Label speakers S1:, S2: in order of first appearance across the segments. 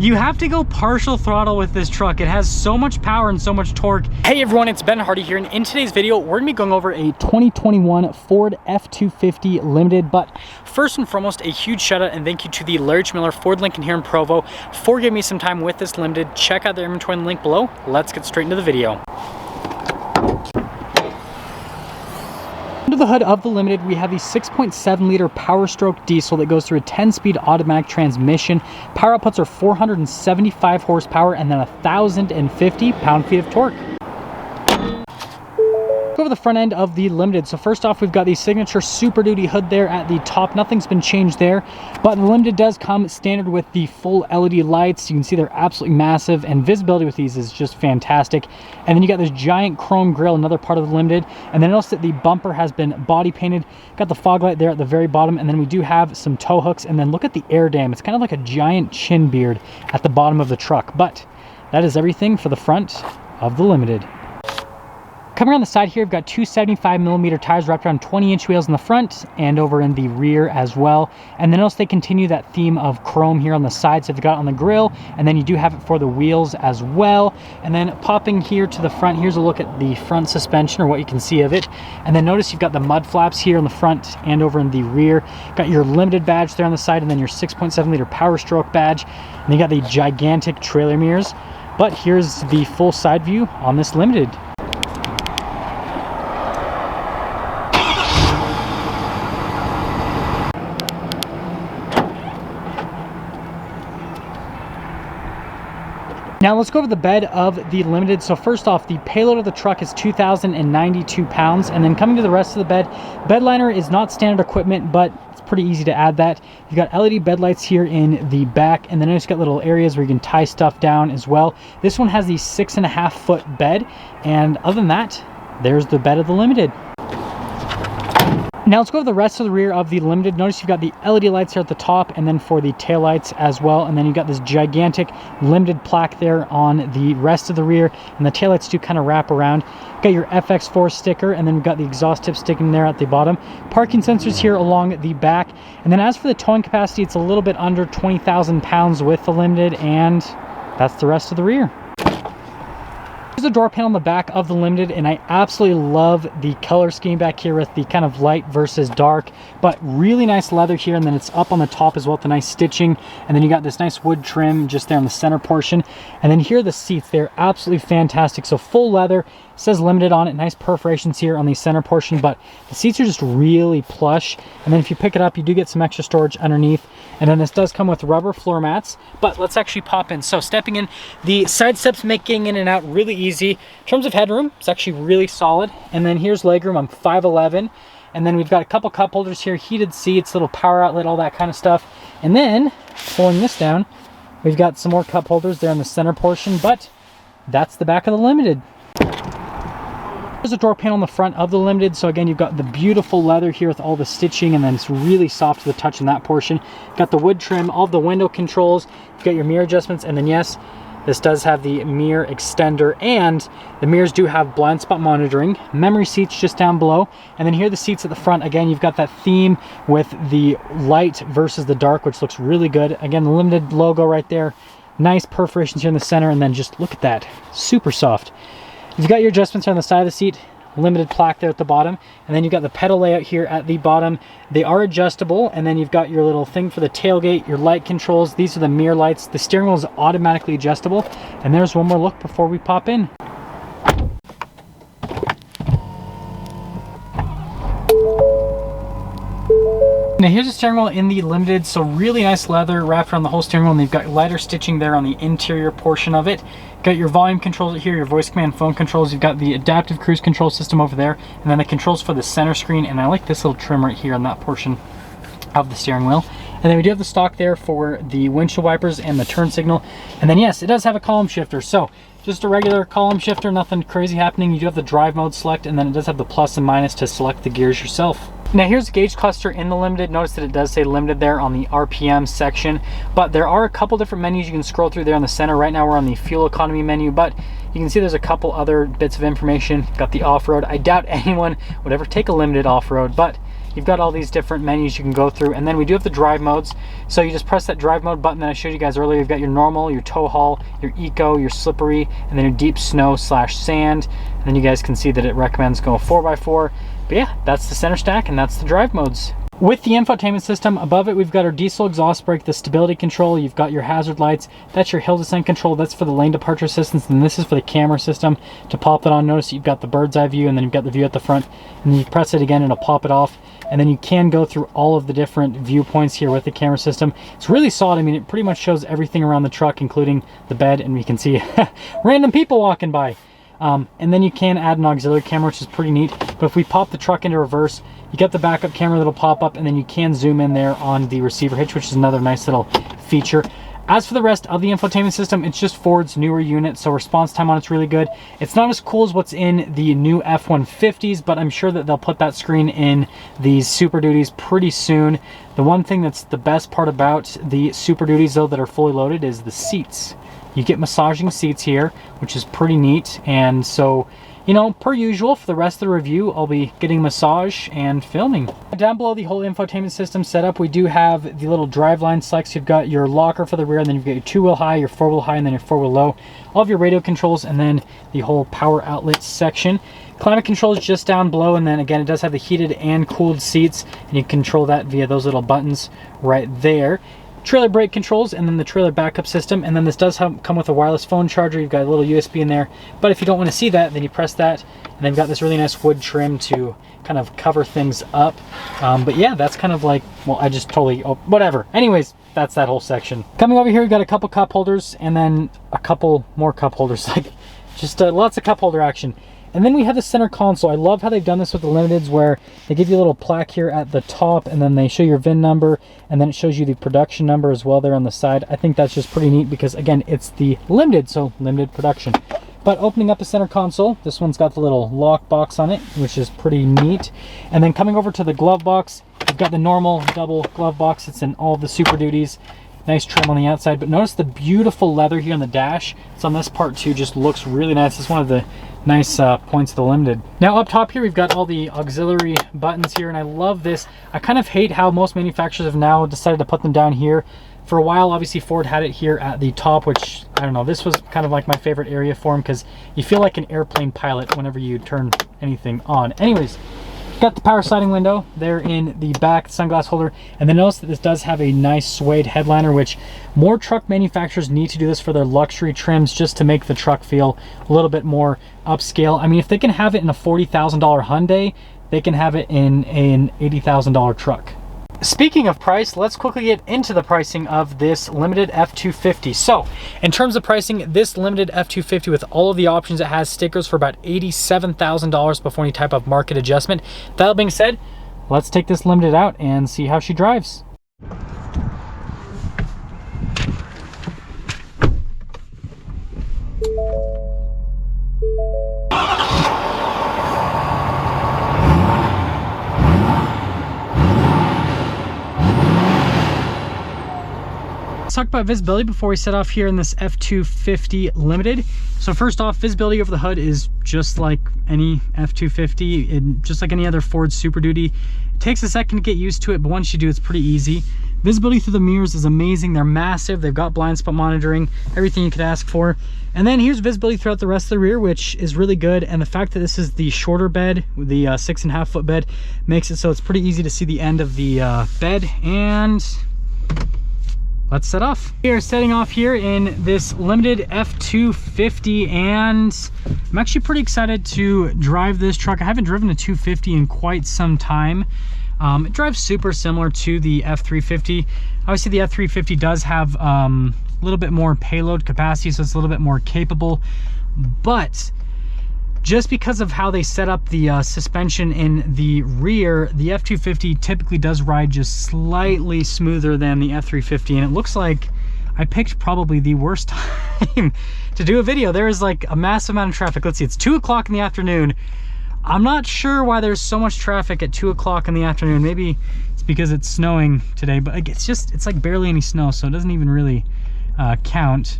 S1: You have to go partial throttle with this truck. It has so much power and so much torque. Hey everyone, it's Ben Hardy here, and in today's video, we're gonna be going over a 2021 Ford F-250 Limited. But first and foremost, a huge shout out and thank you to the Larry Miller Ford Lincoln here in Provo for giving me some time with this Limited. Check out their inventory in the link below. Let's get straight into the video. Under the hood of the Limited, we have the 6.7 liter Power Stroke diesel that goes through a 10-speed automatic transmission. Power outputs are 475 horsepower and then 1,050 pound-feet of torque. Over the front end of the Limited. So first off, we've got the signature Super Duty hood there at the top. Nothing's been changed there, but the Limited does come standard with the full LED lights. You can see they're absolutely massive, and visibility with these is just fantastic. And then you got this giant chrome grille, another part of the Limited. And then notice that the bumper has been body painted. Got the fog light there at the very bottom, and then we do have some tow hooks. And then look at the air dam. It's kind of like a giant chin beard at the bottom of the truck. But that is everything for the front of the Limited. Coming around the side here, we've got two 75mm tires wrapped around 20-inch wheels in the front and over in the rear as well. And then also they continue that theme of chrome here on the sides. So you've got it on the grille, and then you do have it for the wheels as well. And then popping here to the front, here's a look at the front suspension, or what you can see of it. And then notice you've got the mud flaps here on the front and over in the rear. Got your Limited badge there on the side, and then your 6.7 liter Power Stroke badge. And you got the gigantic trailer mirrors. But here's the full side view on this Limited. Now let's go over the bed of the Limited. So first off, the payload of the truck is 2,092 pounds. And then coming to the rest of the bed liner is not standard equipment, but it's pretty easy to add that. You've got LED bed lights here in the back, and then it's got little areas where you can tie stuff down as well. This one has the 6.5-foot bed, and other than that, there's the bed of the Limited. Now let's go over the rest of the rear of the Limited. Notice you've got the LED lights here at the top, and then for the tail lights as well. And then you've got this gigantic Limited plaque there on the rest of the rear, and the tail lights do kind of wrap around. You've got your FX4 sticker, and then we've got the exhaust tip sticking there at the bottom. Parking sensors here along the back. And then as for the towing capacity, it's a little bit under 20,000 pounds with the Limited, and that's the rest of the rear. There's a door panel on the back of the Limited, and I absolutely love the color scheme back here with the kind of light versus dark, but really nice leather here, and then it's up on the top as well with the nice stitching. And then you got this nice wood trim just there on the center portion. And then here are the seats. They're absolutely fantastic. So full leather, says Limited on it, nice perforations here on the center portion, but the seats are just really plush. And then if you pick it up, you do get some extra storage underneath. And then this does come with rubber floor mats. But let's actually pop in. So stepping in, the side steps make getting in and out really easy. In terms of headroom, it's actually really solid. And then here's legroom. I'm 5'11". And then we've got a couple cup holders here, heated seats, little power outlet, all that kind of stuff. And then pulling this down, we've got some more cup holders there in the center portion, but that's the back of the Limited. There's a door panel on the front of the Limited. So again, you've got the beautiful leather here with all the stitching, and then it's really soft to the touch in that portion. Got the wood trim, all the window controls, you've got your mirror adjustments, and then yes, this does have the mirror extender, and the mirrors do have blind spot monitoring. Memory seats just down below. And then here are the seats at the front. Again, you've got that theme with the light versus the dark, which looks really good. Again, the Limited logo right there. Nice perforations here in the center, and then just look at that, super soft. You've got your adjustments on the side of the seat, Limited plaque there at the bottom, and then you've got the pedal layout here at the bottom. They are adjustable, and then you've got your little thing for the tailgate, your light controls. These are the mirror lights. The steering wheel is automatically adjustable, and there's one more look before we pop in. Now here's the steering wheel in the Limited. So really nice leather wrapped around the whole steering wheel, and you've got lighter stitching there on the interior portion of it. Got your volume controls here, your voice command phone controls. You've got the adaptive cruise control system over there, and then the controls for the center screen. And I like this little trim right here on that portion of the steering wheel. And then we do have the stock there for the windshield wipers and the turn signal. And then yes, it does have a column shifter. So just a regular column shifter, nothing crazy happening. You do have the drive mode select, and then it does have the plus and minus to select the gears yourself. Now here's the gauge cluster in the Limited. Notice that it does say Limited there on the RPM section, but there are a couple different menus you can scroll through there in the center. Right now we're on the fuel economy menu, but you can see there's a couple other bits of information. Got the off-road. I doubt anyone would ever take a Limited off-road, but you've got all these different menus you can go through. And then we do have the drive modes. So you just press that drive mode button that I showed you guys earlier. You've got your normal, your tow haul, your eco, your slippery, and then your deep snow / sand. And then you guys can see that it recommends going 4x4. But yeah, that's the center stack and that's the drive modes. With the infotainment system, above it we've got our diesel exhaust brake, the stability control, you've got your hazard lights, that's your hill descent control, that's for the lane departure assistance, and this is for the camera system. To pop it on, notice you've got the bird's eye view, and then you've got the view at the front, and then you press it again and it'll pop it off. And then you can go through all of the different viewpoints here with the camera system. It's really solid. I mean, it pretty much shows everything around the truck, including the bed, and we can see random people walking by. And then you can add an auxiliary camera, which is pretty neat. But if we pop the truck into reverse, you get the backup camera that'll pop up, and then you can zoom in there on the receiver hitch, which is another nice little feature. As for the rest of the infotainment system, it's just Ford's newer unit, so response time on it's really good. It's not as cool as what's in the new F-150s, but I'm sure that they'll put that screen in these Super Duties pretty soon. The one thing that's the best part about the Super Duties, though, that are fully loaded is the seats. You get massaging seats here, which is pretty neat. And so, you know, per usual, for the rest of the review, I'll be getting massage and filming. Down below the whole infotainment system setup, we do have the little driveline selects. You've got your locker for the rear, and then you've got your 2-wheel high, your 4-wheel high, and then your 4-wheel low. All of your radio controls, and then the whole power outlet section. Climate control is just down below, and then again, it does have the heated and cooled seats, and you can control that via those little buttons right there. Trailer brake controls, and then the trailer backup system, and then this does come with a wireless phone charger. You've got a little USB in there, but if you don't want to see that, then you press that, and then you've got this really nice wood trim to kind of cover things up. But yeah, that's kind of like, well, I just totally, whatever. Anyways, that's that whole section. Coming over here, we've got a couple cup holders, and then a couple more cup holders, like just lots of cup holder action. And then we have the center console. I love how they've done this with the Limiteds, where they give you a little plaque here at the top, and then they show your VIN number, and then it shows you the production number as well there on the side. I think that's just pretty neat because, again, it's the Limited, so limited production. But opening up the center console, this one's got the little lock box on it, which is pretty neat. And then coming over to the glove box, you've got the normal double glove box. It's in all the Super Duties. Nice trim on the outside, but notice the beautiful leather here on the dash. It's on this part too, just looks really nice. It's one of the nice points of the Limited. Now up top here, we've got all the auxiliary buttons here, and I love this. I kind of hate how most manufacturers have now decided to put them down here. For a while, obviously, Ford had it here at the top, which, I don't know, this was kind of like my favorite area for them because you feel like an airplane pilot whenever you turn anything on. Anyways, got the power sliding window there in the back, sunglass holder, and then notice that this does have a nice suede headliner, which more truck manufacturers need to do this for their luxury trims just to make the truck feel a little bit more upscale. I mean, if they can have it in a $40,000 Hyundai, they can have it in an $80,000 truck. Speaking of price, let's quickly get into the pricing of this Limited F-250. So, in terms of pricing, this Limited F-250 with all of the options, it has stickers for about $87,000 before any type of market adjustment. That being said, let's take this Limited out and see how she drives. Let's talk about visibility before we set off here in this F-250 Limited. So first off, visibility over the hood is just like any F-250, and just like any other Ford Super Duty. It takes a second to get used to it, but once you do, it's pretty easy. Visibility through the mirrors is amazing. They're massive. They've got blind spot monitoring, everything you could ask for. And then here's visibility throughout the rest of the rear, which is really good. And the fact that this is the shorter bed, the 6.5 foot bed, makes it so it's pretty easy to see the end of the bed. And let's set off. We are setting off here in this Limited F-250, and I'm actually pretty excited to drive this truck. I haven't driven a 250 in quite some time. It drives super similar to the F-350. Obviously, the F-350 does have a little bit more payload capacity, so it's a little bit more capable. But just because of how they set up the suspension in the rear, the F-250 typically does ride just slightly smoother than the F-350, and it looks like I picked probably the worst time to do a video. There is like a massive amount of traffic. Let's see, it's 2 o'clock in the afternoon. I'm not sure why there's so much traffic at 2 o'clock in the afternoon. Maybe it's because it's snowing today, but it's like barely any snow, so it doesn't even really count.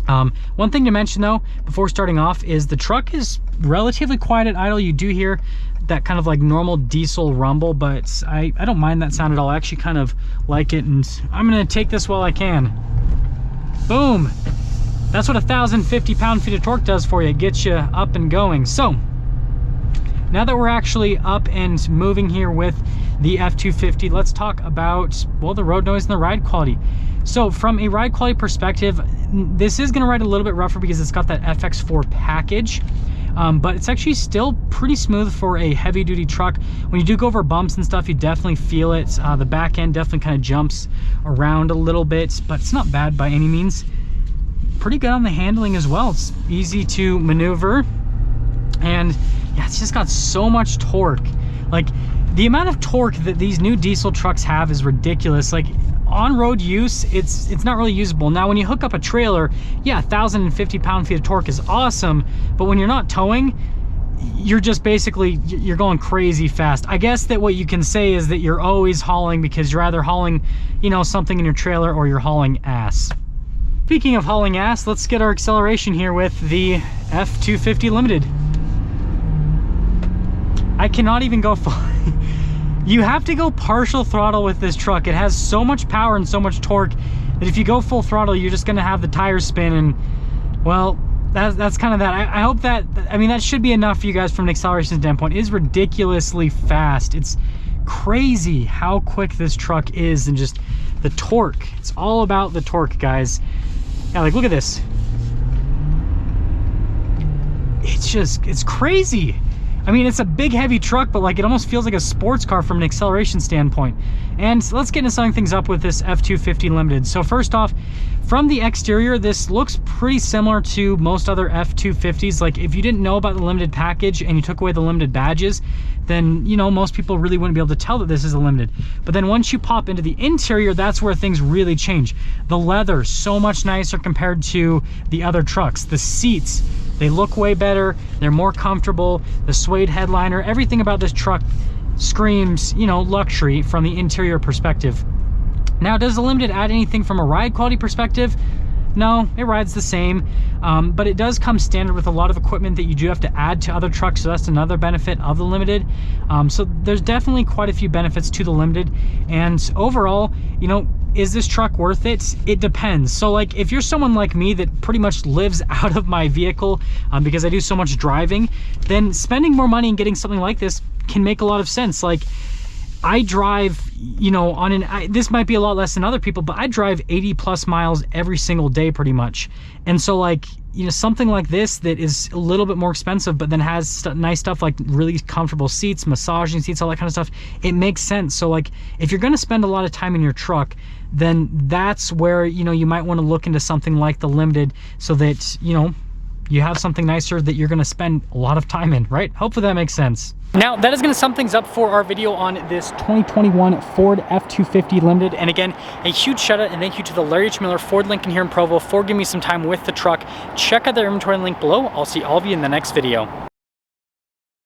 S1: One thing to mention though, before starting off, is the truck is relatively quiet at idle. You do hear that kind of like normal diesel rumble, but I don't mind that sound at all. I actually kind of like it, and I'm gonna take this while I can. Boom. That's what 1,050 pound-feet of torque does for you. It gets you up and going. So now that we're actually up and moving here with the F-250, let's talk about, well, the road noise and the ride quality. So from a ride quality perspective, this is gonna ride a little bit rougher because it's got that FX4 package, but it's actually still pretty smooth for a heavy duty truck. When you do go over bumps and stuff, you definitely feel it. The back end definitely kind of jumps around a little bit, but it's not bad by any means. Pretty good on the handling as well. It's easy to maneuver, and yeah, it's just got so much torque. Like, the amount of torque that these new diesel trucks have is ridiculous. Like, on road use, it's not really usable. Now when you hook up a trailer, yeah, 1,050 pound-feet of torque is awesome, but when you're not towing, you're just basically, you're going crazy fast. I guess that what you can say is that you're always hauling, because you're either hauling, you know, something in your trailer, or you're hauling ass. Speaking of hauling ass, let's get our acceleration here with the F-250 Limited. I cannot even go full. You have to go partial throttle with this truck. It has so much power and so much torque that if you go full throttle, you're just gonna have the tires spin, and well, that's kind of that. I hope that, I mean, that should be enough for you guys from an acceleration standpoint. It is ridiculously fast. It's crazy how quick this truck is, and just the torque. It's all about the torque, guys. Yeah, like, look at this. It's crazy. I mean, it's a big, heavy truck, but like, it almost feels like a sports car from an acceleration standpoint. And let's get into summing things up with this F-250 Limited. So first off, from the exterior, this looks pretty similar to most other F-250s. Like, if you didn't know about the Limited package and you took away the Limited badges, then, you know, most people really wouldn't be able to tell that this is a Limited. But then once you pop into the interior, that's where things really change. The leather, so much nicer compared to the other trucks. The seats, they look way better. They're more comfortable. The suede headliner, everything about this truck screams, you know, luxury from the interior perspective. Now, does the Limited add anything from a ride quality perspective? No, it rides the same, but it does come standard with a lot of equipment that you do have to add to other trucks, so that's another benefit of the Limited. So there's definitely quite a few benefits to the Limited, and overall, you know, is this truck worth it? It depends. So like, if you're someone like me that pretty much lives out of my vehicle because I do so much driving, then spending more money and getting something like this can make a lot of sense. Like, I drive, you know, on this might be a lot less than other people, but I drive 80 plus miles every single day pretty much. And so like, you know, something like this that is a little bit more expensive, but then has nice stuff like really comfortable seats, massaging seats, all that kind of stuff, it makes sense. So like, if you're going to spend a lot of time in your truck, then that's where, you know, you might want to look into something like the Limited, so that, you know, you have something nicer that you're going to spend a lot of time in, right? Hopefully that makes sense. Now, that is going to sum things up for our video on this 2021 Ford F-250 Limited. And again, a huge shout out and thank you to the Larry H. Miller Ford Lincoln here in Provo for giving me some time with the truck. Check out their inventory link below. I'll see all of you in the next video.